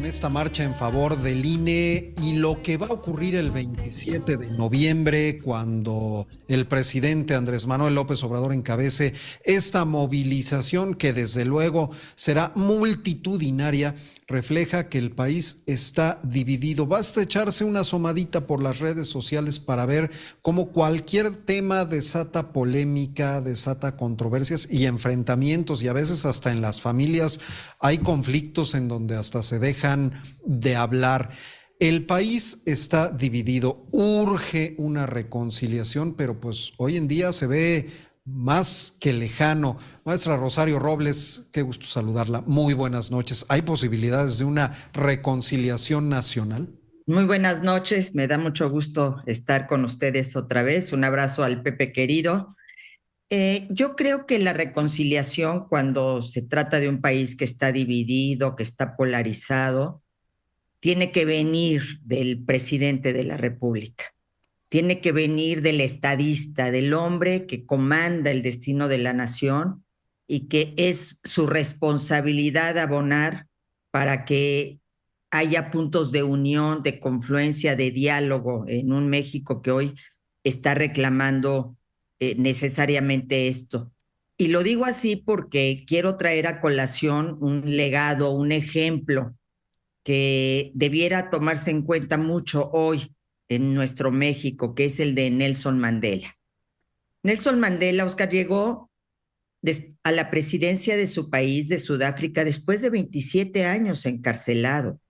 esta marcha en favor del INE y lo que va a ocurrir el 27 de noviembre cuando el presidente Andrés Manuel López Obrador encabece esta movilización que desde luego será multitudinaria, refleja que el país está dividido. Basta echarse una asomadita por las redes sociales para ver cómo cualquier tema desata polémica, desata controversias y enfrentamientos, y a veces hasta en las familias hay conflictos en donde hasta se dejan de hablar. El país está dividido, urge una reconciliación, pero pues hoy en día se ve más que lejano. Maestra Rosario Robles, qué gusto saludarla. Muy buenas noches. ¿Hay posibilidades de una reconciliación nacional? Muy buenas noches, me da mucho gusto estar con ustedes otra vez. Un abrazo al Pepe querido. Yo creo que la reconciliación, cuando se trata de un país que está dividido, que está polarizado, tiene que venir del presidente de la República, tiene que venir del estadista, del hombre que comanda el destino de la nación y que es su responsabilidad abonar para que haya puntos de unión, de confluencia, de diálogo en un México que hoy está reclamando necesariamente esto. Y lo digo así porque quiero traer a colación un legado, un ejemplo que debiera tomarse en cuenta mucho hoy en nuestro México, que es el de Nelson Mandela. Nelson Mandela, Oscar, llegó a la presidencia de su país, de Sudáfrica, después de 27 años encarcelado,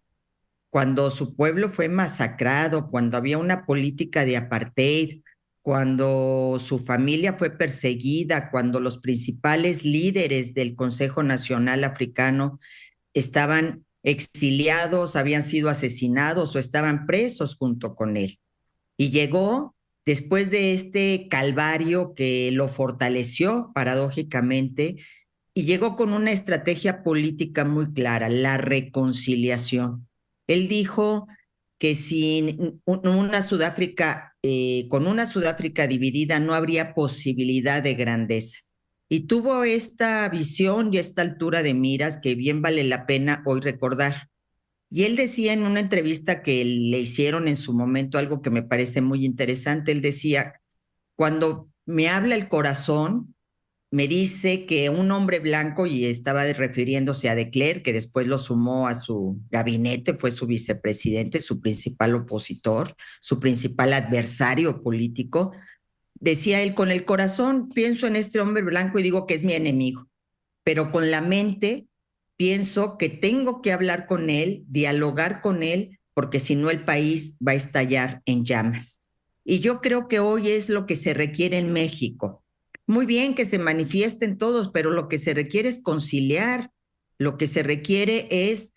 cuando su pueblo fue masacrado, cuando había una política de apartheid, cuando su familia fue perseguida, cuando los principales líderes del Consejo Nacional Africano estaban exiliados, habían sido asesinados o estaban presos junto con él. Y llegó después de este calvario que lo fortaleció paradójicamente y llegó con una estrategia política muy clara, la reconciliación. Él dijo que sin una Sudáfrica, con una Sudáfrica dividida no habría posibilidad de grandeza. Y tuvo esta visión y esta altura de miras que bien vale la pena hoy recordar. Y él decía en una entrevista que le hicieron en su momento algo que me parece muy interesante. Él decía, cuando me habla el corazón, me dice que un hombre blanco, y estaba refiriéndose a De Klerk, que después lo sumó a su gabinete, fue su vicepresidente, su principal opositor, su principal adversario político, decía él, con el corazón pienso en este hombre blanco y digo que es mi enemigo, pero con la mente pienso que tengo que hablar con él, dialogar con él, porque si no el país va a estallar en llamas. Y yo creo que hoy es lo que se requiere en México. Muy bien que se manifiesten todos, pero lo que se requiere es conciliar, lo que se requiere es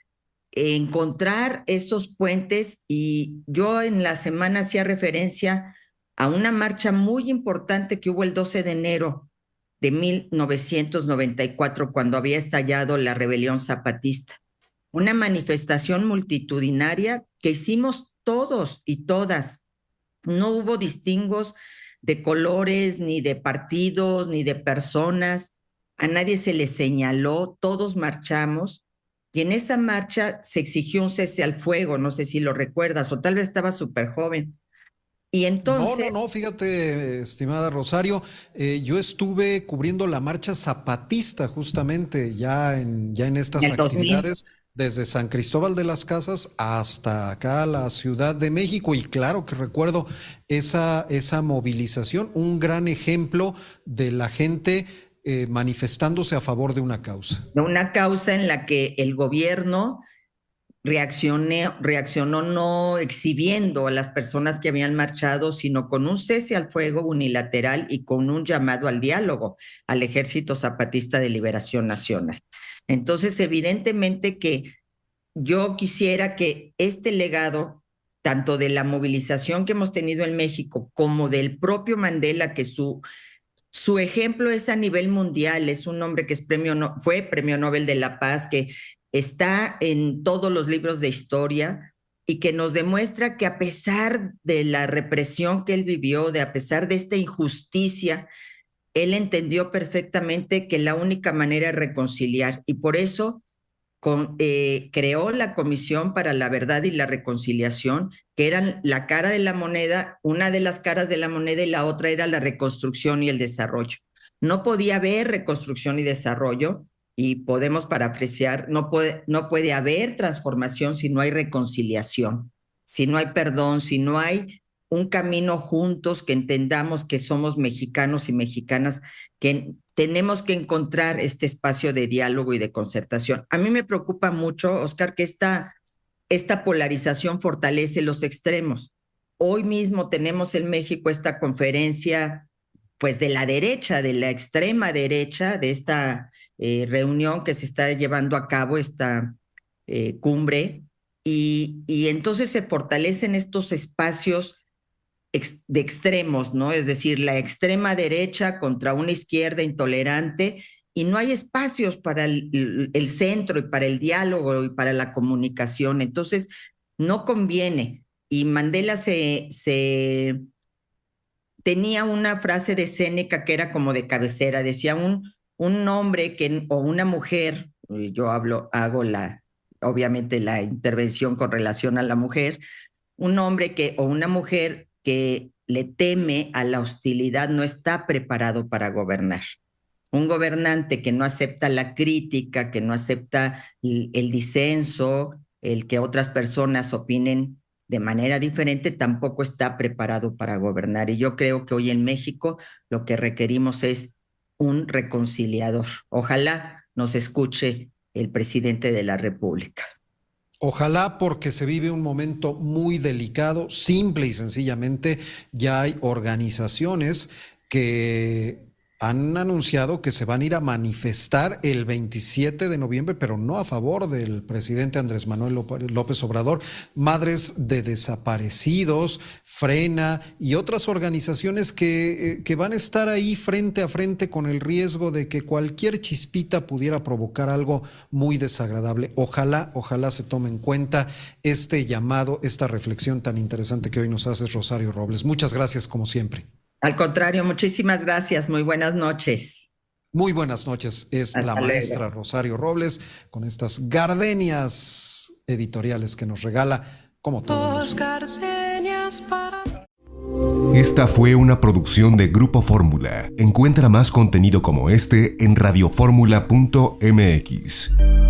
encontrar esos puentes, y yo en la semana hacía referencia a una marcha muy importante que hubo el 12 de enero de 1994, cuando había estallado la rebelión zapatista. Una manifestación multitudinaria que hicimos todos y todas. No hubo distingos de colores, ni de partidos, ni de personas. A nadie se le señaló, todos marchamos. Y en esa marcha se exigió un cese al fuego, no sé si lo recuerdas, o tal vez estaba súper joven. Y No, entonces, no, no, fíjate, estimada Rosario, yo estuve cubriendo la marcha zapatista justamente ya en en estas el 2000, actividades desde San Cristóbal de las Casas hasta acá la Ciudad de México, y claro que recuerdo esa movilización, un gran ejemplo de la gente manifestándose a favor de una causa. de una causa en la que el gobierno reaccionó no exhibiendo a las personas que habían marchado, sino con un cese al fuego unilateral y con un llamado al diálogo al Ejército Zapatista de Liberación Nacional. Entonces, evidentemente que yo quisiera que este legado, tanto de la movilización que hemos tenido en México como del propio Mandela, que su ejemplo es a nivel mundial, es un hombre que es fue premio Nobel de la Paz, que está en todos los libros de historia y que nos demuestra que a pesar de la represión que él vivió, a pesar de esta injusticia, él entendió perfectamente que la única manera es reconciliar, y por eso creó la Comisión para la Verdad y la Reconciliación, que eran la cara de la moneda, una de las caras de la moneda y la otra era la reconstrucción y el desarrollo. No podía haber reconstrucción y desarrollo, y podemos parafrasear, no puede haber transformación si no hay reconciliación, si no hay perdón, si no hay un camino juntos, que entendamos que somos mexicanos y mexicanas, que tenemos que encontrar este espacio de diálogo y de concertación. A mí me preocupa mucho, Oscar, que esta polarización fortalece los extremos. Hoy mismo tenemos en México esta conferencia, pues de la derecha, de la extrema derecha, de esta reunión que se está llevando a cabo, esta cumbre, y entonces se fortalecen estos espacios de extremos, ¿no? Es decir, la extrema derecha contra una izquierda intolerante, y no hay espacios para el centro y para el diálogo y para la comunicación. Entonces, no conviene. Y Mandela tenía una frase de Séneca que era como de cabecera, decía un hombre o una mujer, yo hago obviamente la intervención con relación a la mujer, un hombre o una mujer que le teme a la hostilidad no está preparado para gobernar. Un gobernante que no acepta la crítica, que no acepta el disenso, el que otras personas opinen de manera diferente, tampoco está preparado para gobernar. Y yo creo que hoy en México lo que requerimos es un reconciliador. Ojalá nos escuche el presidente de la República. Ojalá, porque se vive un momento muy delicado. Simple y sencillamente ya hay organizaciones que han anunciado que se van a ir a manifestar el 27 de noviembre, pero no a favor del presidente Andrés Manuel López Obrador. Madres de Desaparecidos, Frena y otras organizaciones que van a estar ahí frente a frente con el riesgo de que cualquier chispita pudiera provocar algo muy desagradable. Ojalá se tome en cuenta este llamado, esta reflexión tan interesante que hoy nos haces, Rosario Robles. Muchas gracias, como siempre. Al contrario, muchísimas gracias. Muy buenas noches. Muy buenas noches. Es la maestra Rosario Robles con estas gardenias editoriales que nos regala como todos. Esta fue una producción de Grupo Fórmula. Encuentra más contenido como este en radioformula.mx.